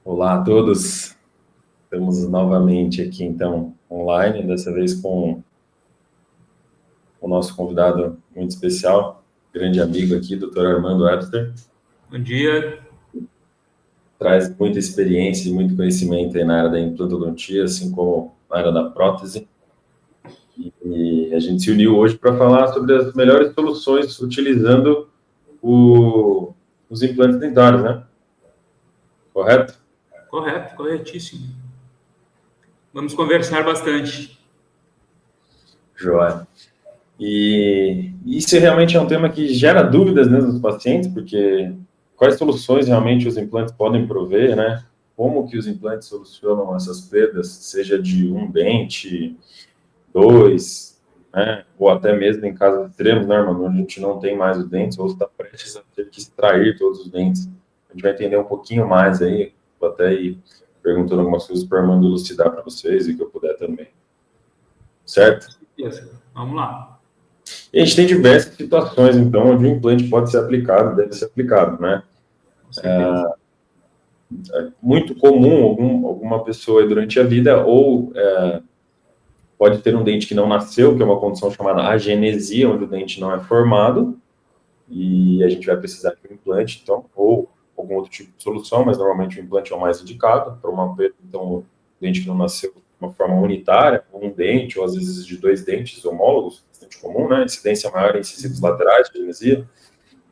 Olá a todos, estamos novamente aqui então online, dessa vez com o nosso convidado muito especial, grande amigo aqui, Dr. Armando Webster. Bom dia. Traz muita experiência e muito conhecimento aí na área da implantodontia, assim como na área da prótese. E a gente se uniu hoje para falar sobre as melhores soluções utilizando os implantes dentários, né? Correto? Correto, corretíssimo. Vamos conversar bastante. Joia. E isso realmente é um tema que gera dúvidas, né, dos pacientes, porque quais soluções realmente os implantes podem prover, né? Como que os implantes solucionam essas perdas, seja de um dente, dois, né? Ou até mesmo em casos extremos, né, irmão? Onde a gente não tem mais os dentes, ou está prestes a ter que extrair todos os dentes. A gente vai entender um pouquinho mais aí, vou até ir perguntando algumas coisas para o Armando elucidar para vocês e que eu puder também. Certo? Vamos lá. E a gente tem diversas situações, então, onde o implante pode ser aplicado, deve ser aplicado, né? Com certeza. É muito comum alguma pessoa durante a vida pode ter um dente que não nasceu, que é uma condição chamada agenesia, onde o dente não é formado, e a gente vai precisar de um implante, então, ou algum outro tipo de solução, mas normalmente o implante é o mais indicado para uma perda, então, o dente que não nasceu de uma forma unitária, com um dente, ou às vezes de dois dentes homólogos, bastante comum, né? Incidência maior em incisivos laterais, agenesia.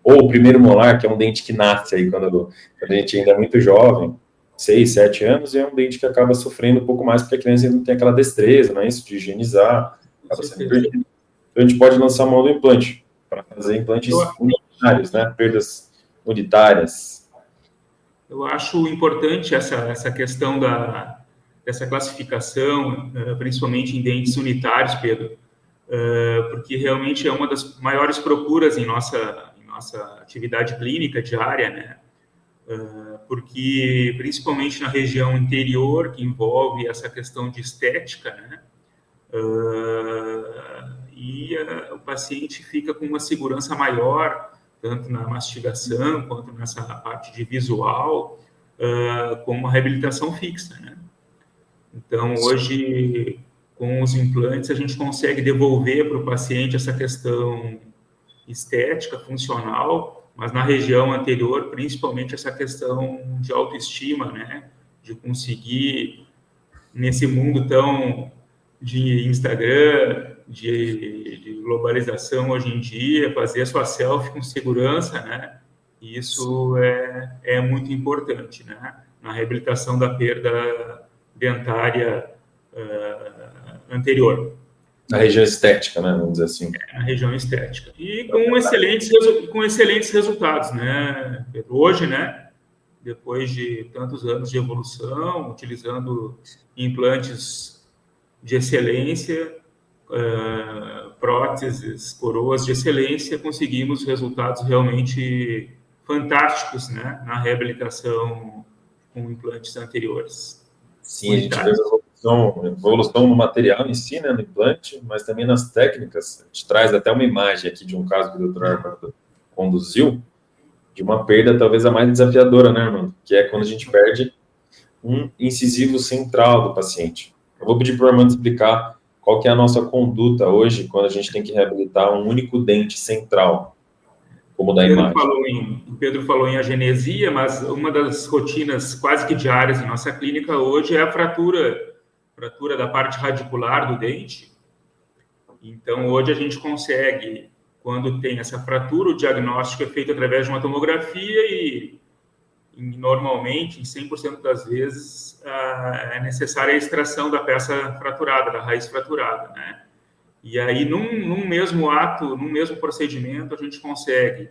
Ou o primeiro molar, que é um dente que nasce aí quando a gente ainda é muito jovem, 6, 7 anos, e é um dente que acaba sofrendo um pouco mais porque a criança ainda não tem aquela destreza, né? Isso de higienizar, acaba sendo perdido. Então a gente pode lançar mão do implante, para fazer implantes unitários, né? Perdas unitárias. Eu acho importante essa questão dessa classificação, principalmente em dentes unitários, Pedro, porque realmente é uma das maiores procuras em nossa atividade clínica diária, né? Porque, principalmente na região interior, que envolve essa questão de estética, né? O paciente fica com uma segurança maior, tanto na mastigação, quanto nessa parte de visual, com uma reabilitação fixa, né? Então, hoje, com os implantes, a gente consegue devolver para o paciente essa questão estética, funcional, mas na região anterior, principalmente essa questão de autoestima, né? De conseguir, nesse mundo tão de Instagram, de globalização hoje em dia, fazer a sua selfie com segurança, né? Isso é muito importante, né? Na reabilitação da perda dentária anterior. Na região estética, né? Vamos dizer assim. Na região estética. E com excelentes resultados, né? Hoje, né? Depois de tantos anos de evolução, utilizando implantes de excelência, próteses, coroas de excelência, conseguimos resultados realmente fantásticos, né? Na reabilitação com implantes anteriores. Sim, a gente vê evolução no material em si, né, no implante, mas também nas técnicas. A gente traz até uma imagem aqui de um caso que o Dr. Armando conduziu, de uma perda talvez a mais desafiadora, né, Armando? Que é quando a gente perde um incisivo central do paciente. Eu vou pedir para o Armando explicar qual que é a nossa conduta hoje quando a gente tem que reabilitar um único dente central, como da imagem. O Pedro falou em agenesia, mas uma das rotinas quase que diárias em nossa clínica hoje é a fratura da parte radicular do dente. Então, hoje a gente consegue, quando tem essa fratura, o diagnóstico é feito através de uma tomografia e normalmente, em 100% das vezes, é necessária a extração da peça fraturada, da raiz fraturada, né? E aí, num mesmo ato, num mesmo procedimento, a gente consegue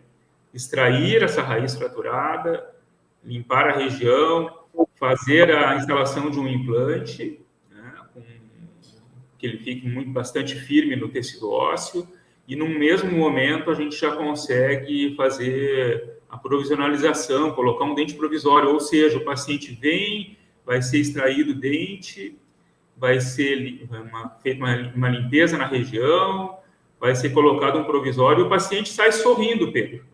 extrair essa raiz fraturada, limpar a região, fazer a instalação de um implante, né, que ele fique bastante firme no tecido ósseo, e num mesmo momento a gente já consegue fazer a provisionalização, colocar um dente provisório, ou seja, o paciente vem, vai ser extraído o dente, vai ser feita uma limpeza na região, vai ser colocado um provisório e o paciente sai sorrindo, Pedro.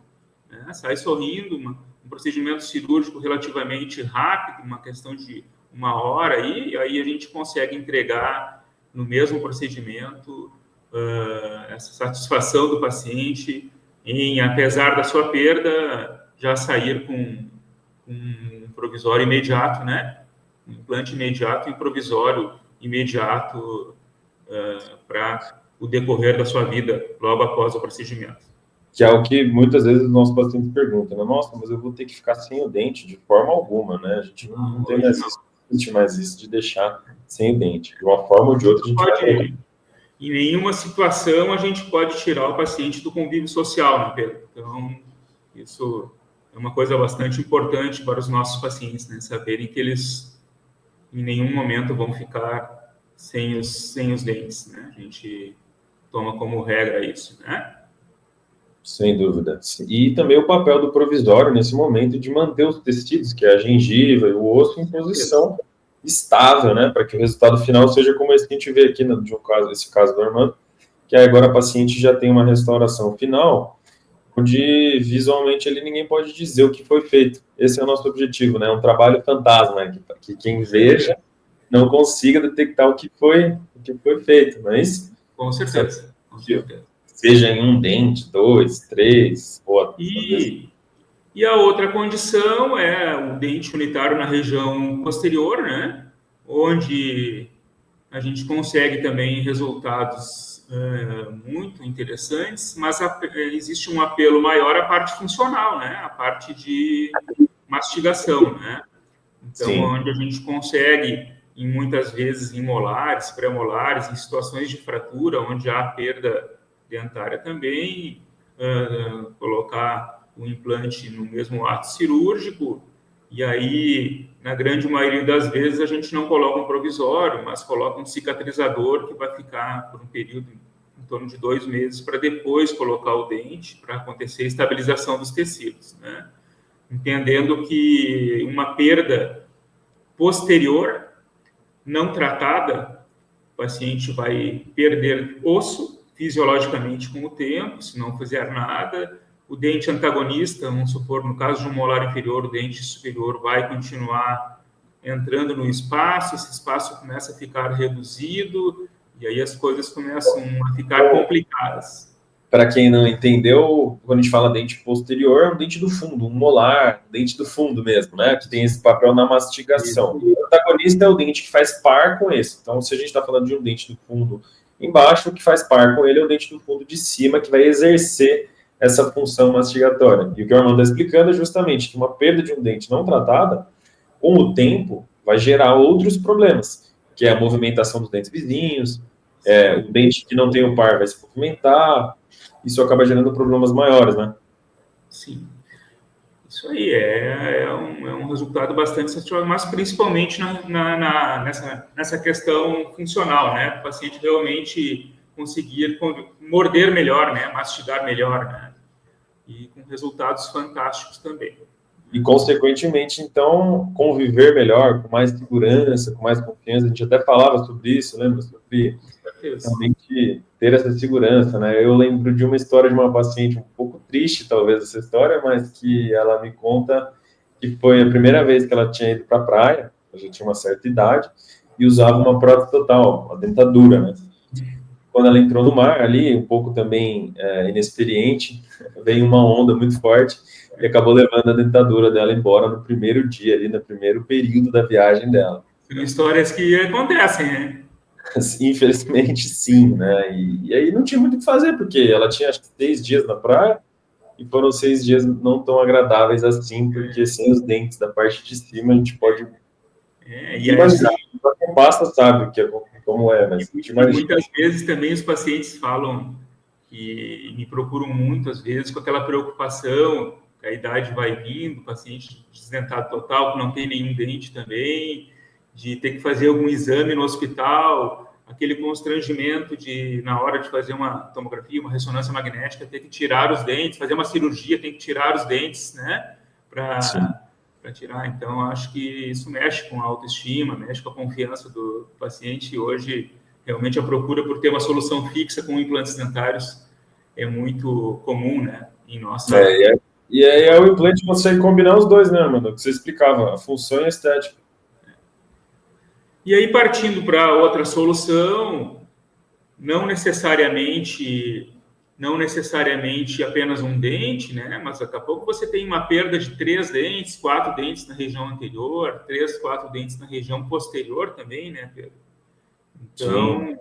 Né? Sai sorrindo, um procedimento cirúrgico relativamente rápido, uma questão de 1 hora, e aí a gente consegue entregar no mesmo procedimento essa satisfação do paciente em, apesar da sua perda, já sair com um provisório imediato, né? Um implante imediato e um provisório imediato para o decorrer da sua vida, logo após o procedimento. Que é o que muitas vezes os nossos pacientes perguntam, né? Nossa, mas eu vou ter que ficar sem o dente de forma alguma, né? A gente não tem mais isso de deixar sem o dente. De uma forma ou de outra, a gente vai... Em nenhuma situação a gente pode tirar o paciente do convívio social, né, Pedro? Então, isso é uma coisa bastante importante para os nossos pacientes, né? Saberem que eles em nenhum momento vão ficar sem os dentes, né? A gente toma como regra isso, né? Sem dúvida. E também o papel do provisório nesse momento de manter os tecidos, que é a gengiva e o osso, em posição estável, né? Para que o resultado final seja como esse que a gente vê aqui de um caso, esse caso do Armando, que agora a paciente já tem uma restauração final, onde visualmente ninguém pode dizer o que foi feito. Esse é o nosso objetivo, né? Um trabalho fantasma, que quem veja não consiga detectar o que foi feito, mas... Com certeza, com certeza. Seja em um dente, 2, 3, ou... E a outra condição é o dente unitário na região posterior, né? Onde a gente consegue também resultados muito interessantes, mas existe um apelo maior à parte funcional, né? A parte de mastigação, né? Então, sim, onde a gente consegue, muitas vezes em molares, pré-molares, em situações de fratura, onde há perda dentária também, colocar o implante no mesmo ato cirúrgico, e aí, na grande maioria das vezes, a gente não coloca um provisório, mas coloca um cicatrizador que vai ficar por um período em torno de 2 meses, para depois colocar o dente, para acontecer a estabilização dos tecidos, né? Entendendo que uma perda posterior, não tratada, o paciente vai perder osso fisiologicamente com o tempo, se não fizer nada. O dente antagonista, vamos supor, no caso de um molar inferior, o dente superior vai continuar entrando no espaço, esse espaço começa a ficar reduzido, e aí as coisas começam a ficar complicadas. Para quem não entendeu, quando a gente fala dente posterior, é um dente do fundo, um molar, dente do fundo mesmo, né? Que tem esse papel na mastigação. O antagonista é o dente que faz par com esse. Então, se a gente está falando de um dente do fundo embaixo, o que faz par com ele é o dente do fundo de cima, que vai exercer essa função mastigatória. E o que o Armando está explicando é justamente que uma perda de um dente não tratada, com o tempo, vai gerar outros problemas, que é a movimentação dos dentes vizinhos, o dente que não tem o par vai se movimentar, isso acaba gerando problemas maiores, né? Sim. Isso aí é um resultado bastante satisfatório, mas principalmente nessa questão funcional, né? O paciente realmente conseguir morder melhor, né? Mastigar melhor, né? E com resultados fantásticos também. E, consequentemente, então, conviver melhor, com mais segurança, com mais confiança. A gente até falava sobre isso, lembra? Sobre realmente ter essa segurança, né? Eu lembro de uma história de uma paciente um pouco triste, talvez, essa história, mas que ela me conta que foi a primeira vez que ela tinha ido para a praia, ela já tinha uma certa idade, e usava uma prótese total, uma dentadura, né? Quando ela entrou no mar ali, um pouco também inexperiente, veio uma onda muito forte e acabou levando a dentadura dela embora no primeiro dia, ali no primeiro período da viagem dela. São histórias que acontecem, né? Infelizmente, sim, né? E aí não tinha muito o que fazer, porque ela tinha, acho que, 6 dias na praia, e foram 6 dias não tão agradáveis assim, porque sem os dentes da parte de cima, a gente pode... imaginar, quem passa sabe o que é, como é, mas... muitas vezes também os pacientes falam que me procuram muitas vezes com aquela preocupação, que a idade vai vindo, o paciente desdentado total, que não tem nenhum dente também, de ter que fazer algum exame no hospital, aquele constrangimento de, na hora de fazer uma tomografia, uma ressonância magnética, ter que tirar os dentes, fazer uma cirurgia, tem que tirar os dentes, né, para tirar. Então, acho que isso mexe com a autoestima, mexe com a confiança do paciente, e hoje, realmente, a procura por ter uma solução fixa com implantes dentários é muito comum, né, em nossa... E aí o implante consegue combinar os dois, né, mano? Que você explicava, a função e a estética. E aí, partindo para outra solução, não necessariamente apenas um dente, né? Mas daqui a pouco você tem uma perda de 3 dentes, 4 dentes na região anterior, 3, 4 dentes na região posterior também, né, Pedro? Então, Sim.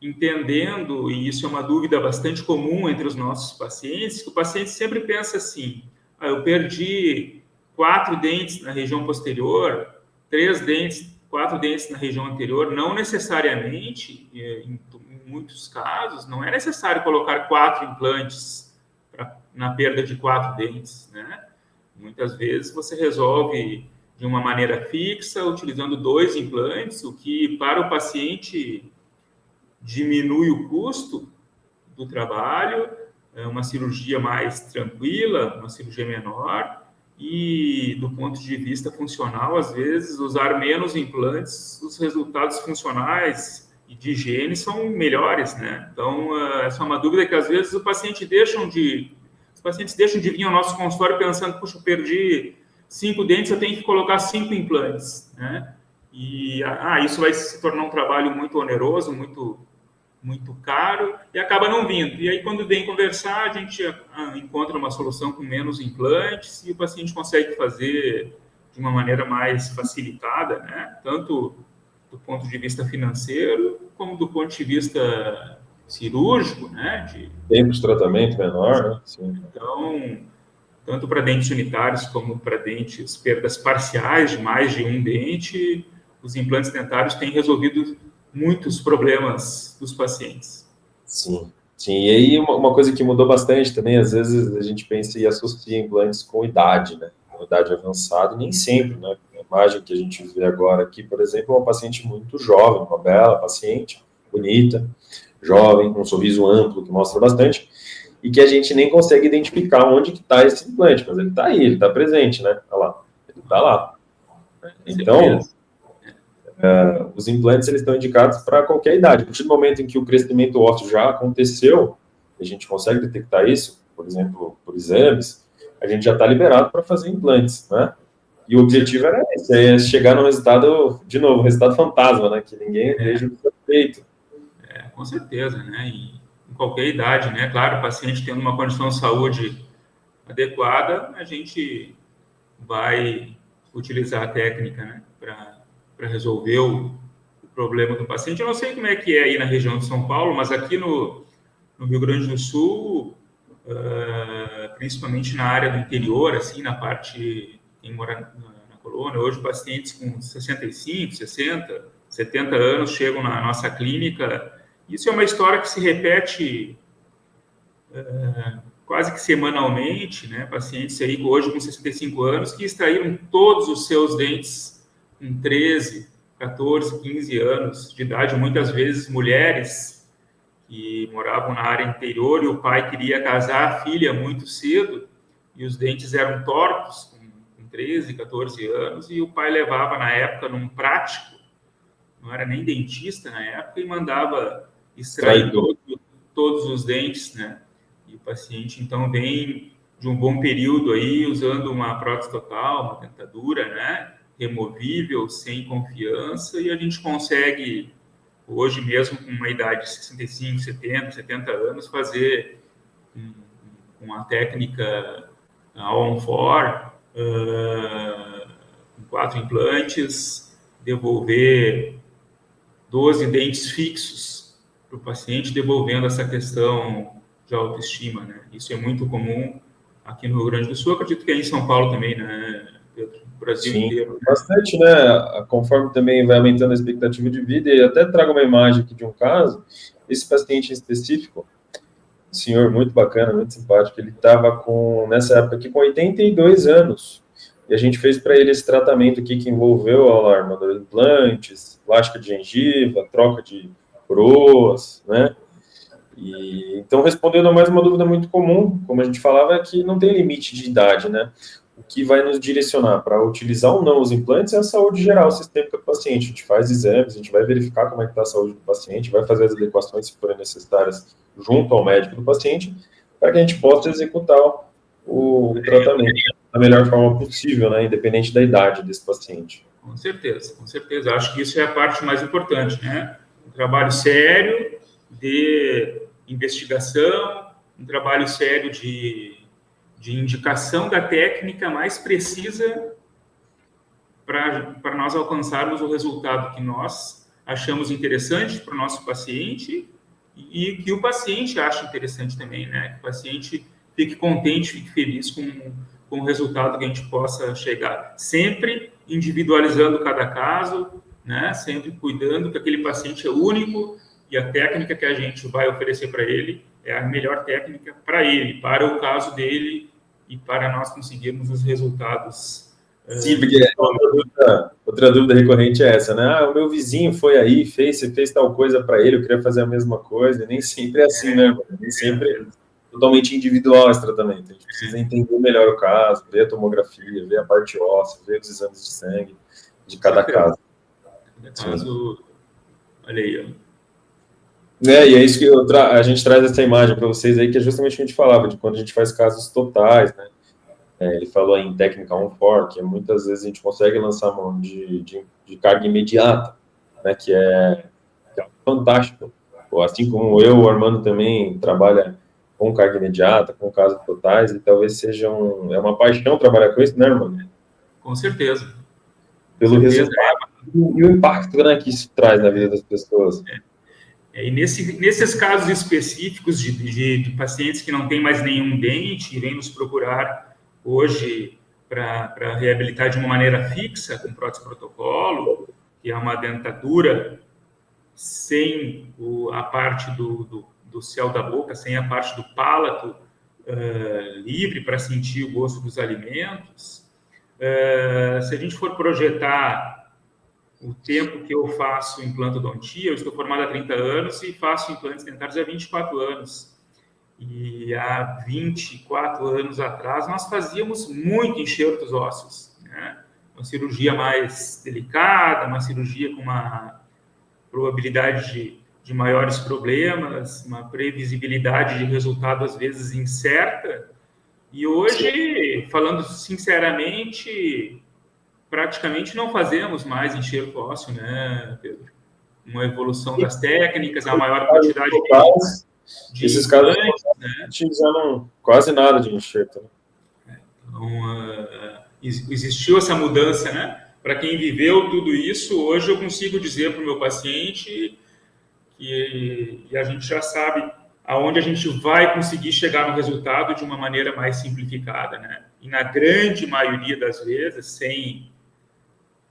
entendendo, e isso é uma dúvida bastante comum entre os nossos pacientes, que o paciente sempre pensa assim: eu perdi 4 dentes na região posterior, 3 dentes, 4 dentes na região anterior. Não necessariamente, em muitos casos, não é necessário colocar 4 implantes na perda de 4 dentes, né? Muitas vezes você resolve de uma maneira fixa, utilizando 2 implantes, o que para o paciente diminui o custo do trabalho, é uma cirurgia mais tranquila, uma cirurgia menor, e do ponto de vista funcional, às vezes, usar menos implantes, os resultados funcionais e de higiene são melhores, né? Então, essa é uma dúvida que, às vezes, os pacientes deixam de vir ao nosso consultório pensando: puxa, eu perdi 5 dentes, eu tenho que colocar 5 implantes, né? E isso vai se tornar um trabalho muito oneroso, muito caro, e acaba não vindo. E aí, quando vem conversar, a gente encontra uma solução com menos implantes e o paciente consegue fazer de uma maneira mais facilitada, né? Tanto do ponto de vista financeiro, como do ponto de vista cirúrgico, né? Tempo de tratamento menor, né? Sim. Então, tanto para dentes unitários como para dentes, perdas parciais de mais de um dente, os implantes dentários têm resolvido muitos problemas dos pacientes. Sim. Sim, e aí uma coisa que mudou bastante também, às vezes a gente pensa e associa implantes com idade, né? Com idade avançada, e nem sempre, né? A imagem que a gente vê agora aqui, por exemplo, é uma paciente muito jovem, uma bela paciente, bonita, jovem, com um sorriso amplo, que mostra bastante, e que a gente nem consegue identificar onde que está esse implante, mas ele está aí, ele está presente, né? Olha lá, ele está lá. Então, os implantes eles estão indicados para qualquer idade. A partir do momento em que o crescimento ósseo já aconteceu, a gente consegue detectar isso, por exemplo, por exames, a gente já está liberado para fazer implantes, né? E o objetivo era esse, é chegar no resultado, de novo, resultado fantasma, né? Que ninguém veja o que foi feito. Com certeza, né? Em qualquer idade, né? Claro, o paciente tendo uma condição de saúde adequada, a gente vai utilizar a técnica, né? Para resolver o problema do paciente. Eu não sei como é que é aí na região de São Paulo, mas aqui no Rio Grande do Sul, principalmente na área do interior, assim, na parte quem mora na colônia, hoje pacientes com 65, 60, 70 anos chegam na nossa clínica. Isso é uma história que se repete quase que semanalmente, né? Pacientes aí hoje com 65 anos que extraíram todos os seus dentes com 13, 14, 15 anos de idade, muitas vezes mulheres que moravam na área interior e o pai queria casar a filha muito cedo e os dentes eram tortos com 13, 14 anos e o pai levava na época num prático, não era nem dentista na época, e mandava extrair todos os dentes, né? E o paciente, então, vem de um bom período aí, usando uma prótese total, uma dentadura, né? Removível, sem confiança, e a gente consegue, hoje mesmo, com uma idade de 65, 70, 70 anos, fazer uma técnica all-on-4, com 4 implantes, devolver 12 dentes fixos para o paciente, devolvendo essa questão de autoestima, né? Isso é muito comum aqui no Rio Grande do Sul, acredito que é em São Paulo também, né, Pedro? No Brasil Sim, inteiro. Né? bastante, né? Conforme também vai aumentando a expectativa de vida, e até trago uma imagem aqui de um caso, esse paciente em específico, um senhor muito bacana, muito simpático, ele estava nessa época aqui, com 82 anos, e a gente fez para ele esse tratamento aqui que envolveu a armadura de implantes, plástica de gengiva, troca de coroas, né? E, então, respondendo a mais uma dúvida muito comum, como a gente falava, é que não tem limite de idade, né? O que vai nos direcionar para utilizar ou não os implantes é a saúde geral sistêmica do paciente. A gente faz exames, a gente vai verificar como é que está a saúde do paciente, vai fazer as adequações, se forem necessárias, junto ao médico do paciente, para que a gente possa executar o tratamento da melhor forma possível, né, independente da idade desse paciente. Com certeza, com certeza. Acho que isso é a parte mais importante, né? Um trabalho sério de investigação, um trabalho sério de indicação da técnica mais precisa para nós alcançarmos o resultado que nós achamos interessante para o nosso paciente e que o paciente acha interessante também, né? Que o paciente fique contente, fique feliz com o resultado que a gente possa chegar. Sempre individualizando cada caso, né? Sempre cuidando que aquele paciente é único e a técnica que a gente vai oferecer para ele é a melhor técnica para ele, para o caso dele e para nós conseguirmos os resultados. Sim, porque outra dúvida recorrente é essa, né? Ah, o meu vizinho foi aí, fez tal coisa para ele, eu queria fazer a mesma coisa, e nem sempre é assim, né? Nem sempre é totalmente individual esse tratamento. A gente precisa entender melhor o caso, ver a tomografia, ver a parte óssea, ver os exames de sangue de cada caso. Cada caso, olha aí, e é isso que a gente traz essa imagem para vocês aí, que é justamente o que a gente falava, de quando a gente faz casos totais, né? Ele falou em técnica on-for, que muitas vezes a gente consegue lançar mão de carga imediata, né, que é fantástico. Assim como eu, o Armando também trabalha com carga imediata, com casos totais, e talvez seja é uma paixão trabalhar com isso, né, Armando? Com certeza. Pelo resultado e o impacto, né, que isso traz na vida das pessoas. E nesses casos específicos de pacientes que não têm mais nenhum dente e vêm nos procurar hoje para reabilitar de uma maneira fixa, com prótese protocolo, que é uma dentadura sem a parte do céu da boca, sem a parte do palato livre para sentir o gosto dos alimentos. Se a gente for projetar o tempo que eu faço implantodontia, eu estou formado há 30 anos e faço implantes dentários há 24 anos. E há 24 anos atrás, nós fazíamos muito enxertos ósseos, né? Uma cirurgia mais delicada, uma cirurgia com uma probabilidade de maiores problemas, uma previsibilidade de resultado, às vezes, incerta. E hoje, falando sinceramente, praticamente não fazemos mais enxerto ósseo, né, Pedro? Uma evolução das técnicas, a maior quantidade de esses casos né? Utilizando quase nada de enxerto. Né? Então, existiu essa mudança, né? Para quem viveu tudo isso, hoje eu consigo dizer para o meu paciente que a gente já sabe aonde a gente vai conseguir chegar no resultado de uma maneira mais simplificada, né? E na grande maioria das vezes, sem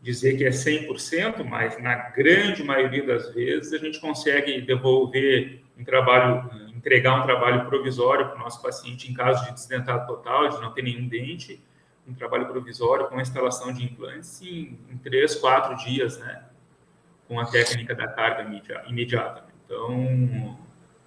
dizer que é 100%, mas na grande maioria das vezes a gente consegue devolver entregar um trabalho provisório para o nosso paciente em caso de desdentado total, de não ter nenhum dente, um trabalho provisório com a instalação de implantes em 3, 4 dias, né? Com a técnica da carga imediata. Então,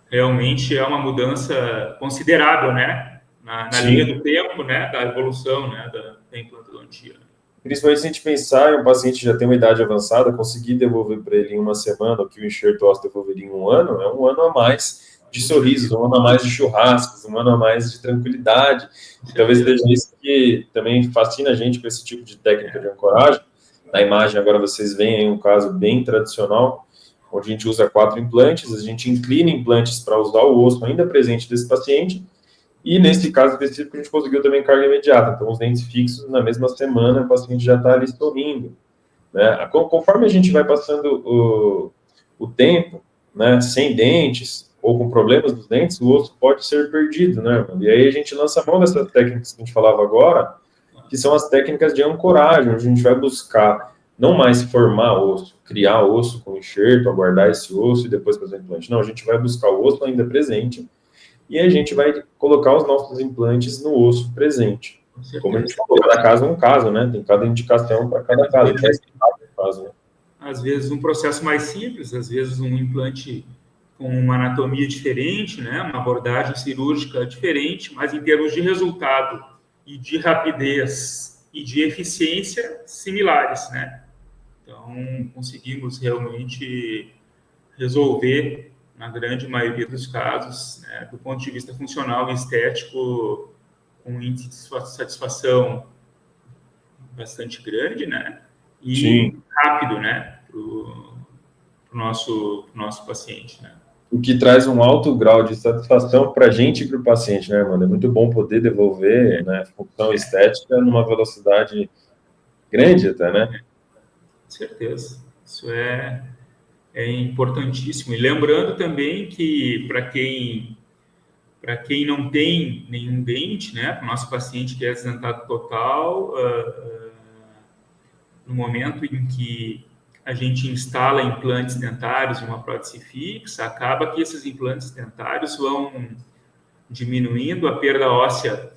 realmente é uma mudança considerável, né? Na linha do tempo, né? Da evolução, né? Da implantodontia. Principalmente se a gente pensar em um paciente que já tem uma idade avançada, conseguir devolver para ele em uma semana o que o enxerto ósseo devolveria em um ano, é um ano a mais de sorrisos, um ano a mais de churrascos, um ano a mais de tranquilidade. E talvez seja isso que também fascina a gente com esse tipo de técnica de ancoragem. Na imagem agora vocês veem aí um caso bem tradicional, onde a gente usa 4 implantes, a gente inclina implantes para usar o osso ainda presente desse paciente. E nesse caso específico, a gente conseguiu também carga imediata. Então, os dentes fixos, na mesma semana, o paciente já está ali sorrindo. Né? Conforme a gente vai passando o tempo, né, sem dentes ou com problemas nos dentes, o osso pode ser perdido. Né? E aí a gente lança a mão dessas técnicas que a gente falava agora, que são as técnicas de ancoragem, onde a gente vai buscar não mais formar osso, criar osso com enxerto, aguardar esse osso e depois fazer o implante. Não, a gente vai buscar o osso ainda presente, e a gente vai colocar os nossos implantes no osso presente. Como a gente falou, cada caso é um caso, né? Tem cada indicação para cada caso. Às vezes um processo mais simples, às vezes um implante com uma anatomia diferente, né? Uma abordagem cirúrgica diferente, mas em termos de resultado e de rapidez e de eficiência similares, né? Então, conseguimos realmente resolver na grande maioria dos casos, né, do ponto de vista funcional e estético, um índice de satisfação bastante grande, né? E Sim. rápido, né? Para o nosso paciente, né? O que traz um alto grau de satisfação para a gente e para o paciente, né, mano? É muito bom poder devolver, né, função estética numa velocidade grande até, né? Com certeza. Isso é importantíssimo. E lembrando também que para quem não tem nenhum dente, né, para o nosso paciente que é acidentado total, no momento em que a gente instala implantes dentários e uma prótese fixa, acaba que esses implantes dentários vão diminuindo a perda óssea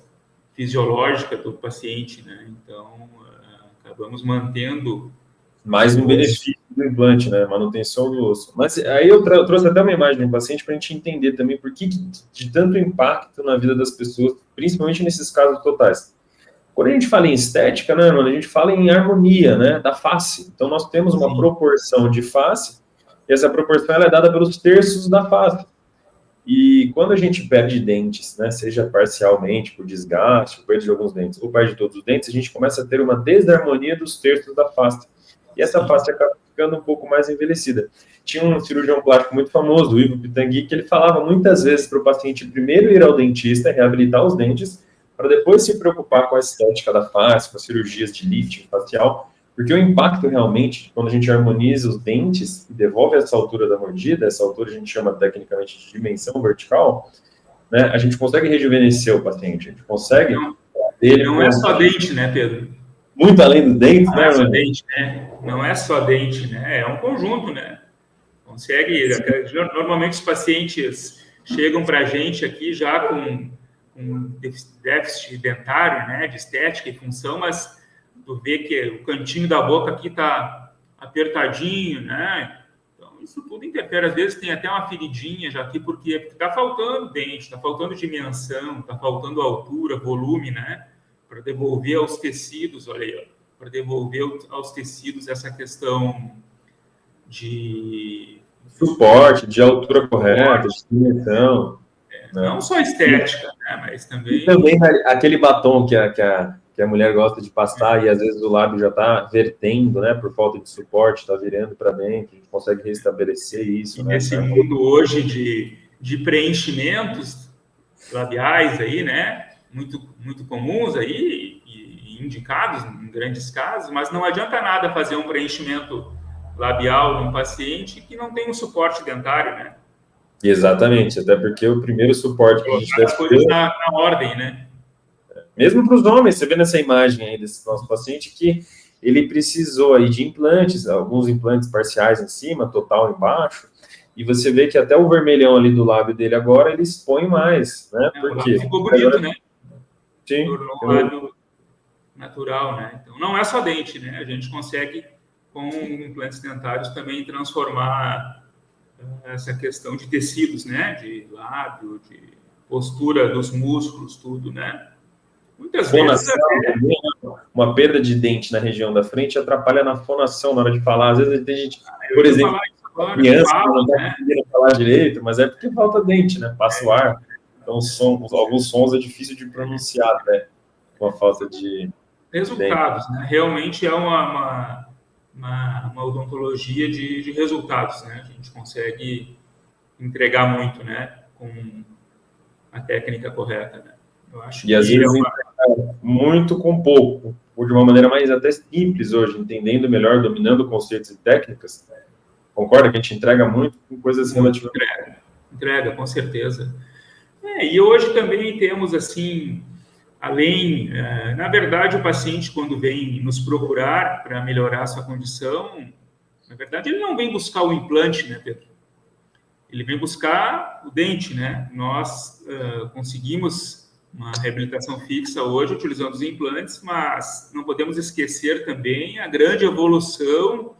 fisiológica do paciente, né? Então, acabamos mantendo Mais um benefício do implante, né? Manutenção do osso. Mas aí eu trouxe até uma imagem de um paciente para a gente entender também por que de tanto impacto na vida das pessoas, principalmente nesses casos totais. Quando a gente fala em estética, né, mano, a gente fala em harmonia, né, da face. Então, nós temos uma proporção de face, e essa proporção ela é dada pelos terços da face. E quando a gente perde dentes, né, seja parcialmente por desgaste, perda de alguns dentes, ou perde todos os dentes, a gente começa a ter uma desarmonia dos terços da face. E essa face acaba ficando um pouco mais envelhecida. Tinha um cirurgião plástico muito famoso, o Ivo Pitangui, que ele falava muitas vezes para o paciente primeiro ir ao dentista, reabilitar os dentes, para depois se preocupar com a estética da face, com as cirurgias de lifting facial, porque o impacto realmente, quando a gente harmoniza os dentes e devolve essa altura da mordida, essa altura a gente chama tecnicamente de dimensão vertical, né, a gente consegue rejuvenescer o paciente, a gente consegue... Não é só dente, né, Pedro? Muito além do dente, né? Não é só dente, né? Não é só dente, né? É um conjunto, né? Consegue... Normalmente os pacientes chegam para a gente aqui já com déficit dentário, né? De estética e função, mas tu vê que o cantinho da boca aqui tá apertadinho, né? Então, isso tudo interfere. Às vezes tem até uma feridinha já aqui, porque está faltando dente, está faltando dimensão, está faltando altura, volume, né? Para devolver aos tecidos, olha aí, para devolver aos tecidos essa questão de suporte, de altura correta, de dimensão. Não só estética, né? Mas também... E também aquele batom que a mulher gosta de passar e às vezes o lábio já está vertendo, né? Por falta de suporte, está virando para dentro, a gente consegue restabelecer isso, né? Nesse mundo hoje de preenchimentos labiais aí, né? Muito comuns aí e indicados em grandes casos, mas não adianta nada fazer um preenchimento labial num paciente que não tem um suporte dentário, né? Exatamente, até porque o primeiro suporte que a gente deve ter... na ordem, né? Mesmo para os homens, você vê nessa imagem aí desse nosso paciente que ele precisou aí de implantes, alguns implantes parciais em cima, total embaixo, e você vê que até o vermelhão ali do lábio dele agora, ele expõe mais, né? Por quê? Ficou bonito, agora... né? Sim. Tornou um lábio natural, né? Então, não é só dente, né? A gente consegue, com implantes dentários, também transformar essa questão de tecidos, né? De lábio, de postura dos músculos, tudo, né? Muitas vezes... Uma perda de dente na região da frente atrapalha na fonação na hora de falar. Às vezes tem gente, por exemplo, criança que não está conseguindo falar direito, mas é porque falta dente, né? Passa o ar. Então, alguns sons é difícil de pronunciar até, com a falta de resultados, dente. Né? Realmente é uma odontologia de resultados, né? A gente consegue entregar muito, né? Com a técnica correta, né? Eu acho e às vezes muito com pouco, ou de uma maneira mais até simples hoje, entendendo melhor, dominando conceitos e técnicas. Concorda que a gente entrega muito com coisas relativamente... Entrega, com certeza. E hoje também temos, assim, além... na verdade, o paciente, quando vem nos procurar para melhorar a sua condição, na verdade, ele não vem buscar o implante, né, Pedro? Ele vem buscar o dente, né? Nós conseguimos uma reabilitação fixa hoje utilizando os implantes, mas não podemos esquecer também a grande evolução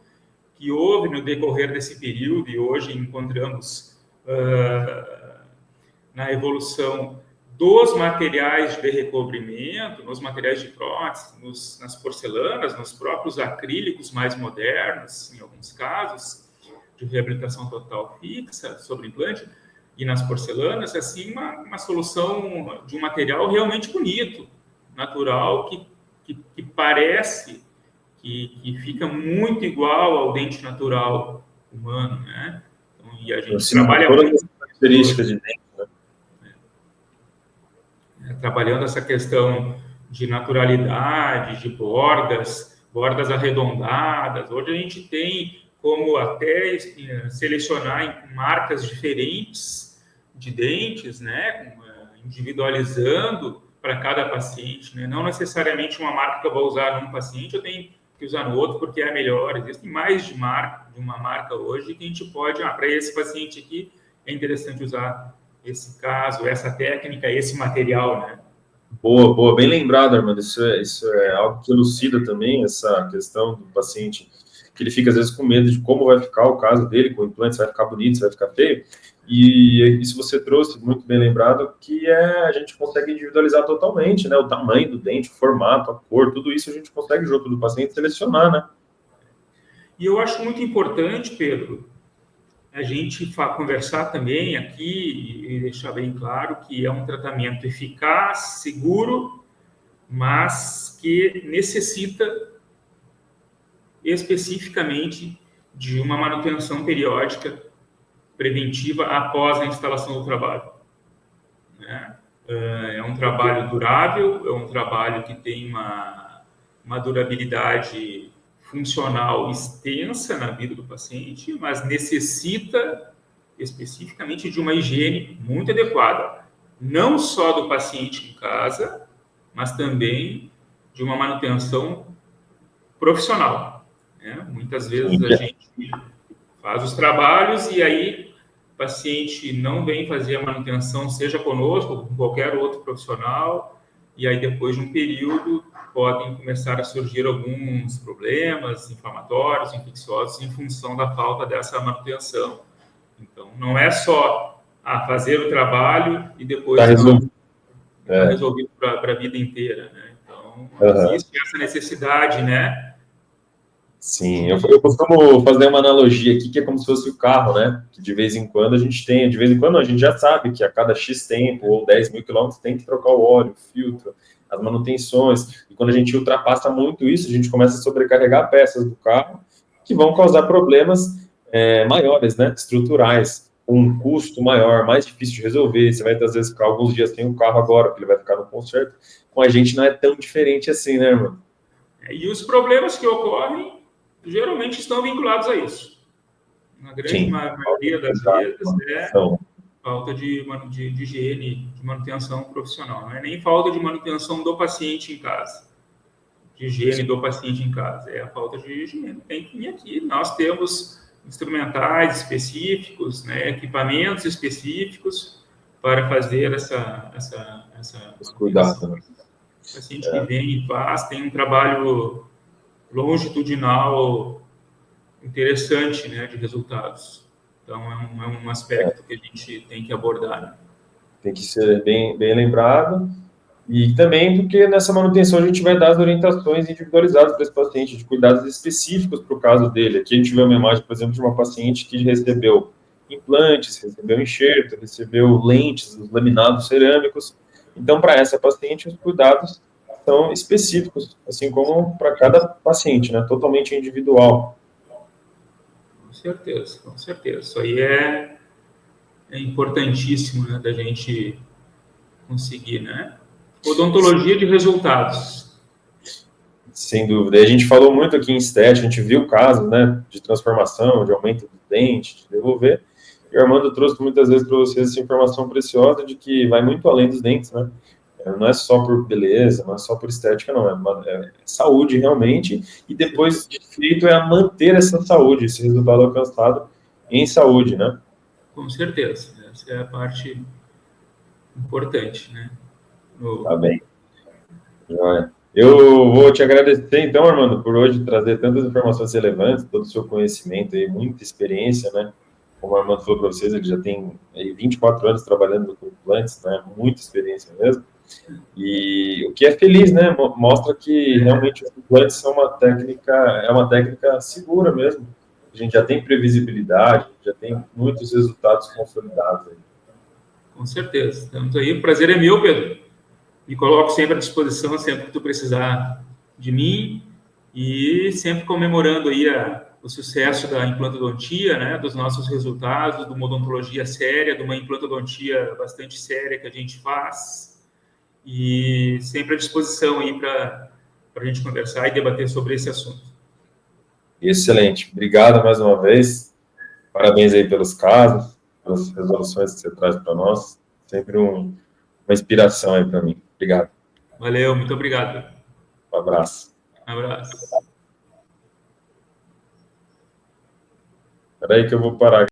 que houve no decorrer desse período, e hoje encontramos na evolução dos materiais de recobrimento, nos materiais de prótese, nas porcelanas, nos próprios acrílicos mais modernos, em alguns casos, de reabilitação total fixa sobre implante, e nas porcelanas, assim, uma solução de um material realmente bonito, natural, que parece que fica muito igual ao dente natural humano, né? Então, e a gente trabalha todas muito as características de dente, trabalhando essa questão de naturalidade, de bordas arredondadas. Hoje a gente tem como até selecionar marcas diferentes de dentes, né? Individualizando para cada paciente, né? Não necessariamente uma marca que eu vou usar num paciente, eu tenho que usar no outro porque é a melhor. Existem mais de uma marca hoje que a gente pode, para esse paciente aqui é interessante usar esse caso, essa técnica, esse material, né? Boa, boa, bem lembrado, Armando. Isso é algo que elucida também essa questão do paciente, que ele fica às vezes com medo de como vai ficar o caso dele com o implante, se vai ficar bonito, se vai ficar feio. E isso você trouxe, muito bem lembrado, que a gente consegue individualizar totalmente, né? O tamanho do dente, o formato, a cor, tudo isso a gente consegue, junto do paciente, selecionar, né? E eu acho muito importante, Pedro, a gente conversar também aqui e deixar bem claro que é um tratamento eficaz, seguro, mas que necessita especificamente de uma manutenção periódica preventiva após a instalação do trabalho, né? É um trabalho durável, é um trabalho que tem uma durabilidade funcional extensa na vida do paciente, mas necessita especificamente de uma higiene muito adequada, não só do paciente em casa, mas também de uma manutenção profissional, né? Muitas vezes a gente faz os trabalhos e aí o paciente não vem fazer a manutenção, seja conosco ou com qualquer outro profissional, e aí depois de um período podem começar a surgir alguns problemas inflamatórios, infecciosos, em função da falta dessa manutenção. Então, não é só fazer o trabalho e depois está resolvido para a vida inteira, né? Então, existe essa necessidade, né? Sim, eu costumo fazer uma analogia aqui, que é como se fosse o carro, né? Que de vez em quando a gente tem, de vez em quando a gente já sabe que a cada X tempo, ou 10 mil quilômetros, tem que trocar o óleo, o filtro, as manutenções. E quando a gente ultrapassa muito isso, a gente começa a sobrecarregar peças do carro, que vão causar problemas maiores, né? Estruturais, com um custo maior, mais difícil de resolver. Você vai, às vezes, ficar alguns dias sem o carro agora, porque ele vai ficar no conserto. Com a gente não é tão diferente assim, né, irmão? E os problemas que ocorrem geralmente estão vinculados a isso. Na grande maioria das vezes é falta de higiene, de manutenção profissional. Não é nem falta de manutenção do paciente em casa, de higiene do paciente em casa. É a falta de higiene. Tem que vir aqui. Nós temos instrumentais específicos, né, equipamentos específicos para fazer essa cuidado, né? O paciente que vem e faz tem um trabalho longitudinal interessante, né, de resultados. Então, é um aspecto que a gente tem que abordar, né? Tem que ser bem lembrado. E também porque nessa manutenção a gente vai dar as orientações individualizadas para esse paciente, de cuidados específicos para o caso dele. Aqui a gente vê uma imagem, por exemplo, de uma paciente que recebeu implantes, recebeu enxerto, recebeu lentes, os laminados cerâmicos. Então, para essa paciente, os cuidados são específicos, assim como para cada paciente, né? Totalmente individual. Com certeza, com certeza. Isso aí é importantíssimo, né, da gente conseguir, né? Odontologia de resultados. Sem dúvida. E a gente falou muito aqui em estética, a gente viu casos, né, de transformação, de aumento do dente, de devolver. E o Armando trouxe muitas vezes para vocês essa informação preciosa de que vai muito além dos dentes, né? Não é só por beleza, não é só por estética, não. É saúde realmente. E depois de feito é manter essa saúde, esse resultado alcançado em saúde, né? Com certeza. Essa é a parte importante, né? Tá bem. Eu vou te agradecer, então, Armando, por hoje trazer tantas informações relevantes, todo o seu conhecimento e muita experiência, né? Como o Armando falou para vocês, ele já tem aí 24 anos trabalhando com implantes, né? Muita experiência mesmo. E o que é feliz, né? Mostra que realmente os implantes são uma técnica segura mesmo. A gente já tem previsibilidade, já tem muitos resultados consolidados aí. Com certeza. Estamos aí. O prazer é meu, Pedro. Me coloco sempre à disposição, sempre que tu precisar de mim, e sempre comemorando aí o sucesso da implantodontia, né, dos nossos resultados, de uma odontologia séria, de uma implantodontia bastante séria que a gente faz, e sempre à disposição aí para a gente conversar e debater sobre esse assunto. Excelente. Obrigado mais uma vez. Parabéns aí pelos casos, pelas resoluções que você traz para nós. Sempre uma inspiração aí para mim. Obrigado. Valeu, muito obrigado. Um abraço. Um abraço. Espera aí que eu vou parar.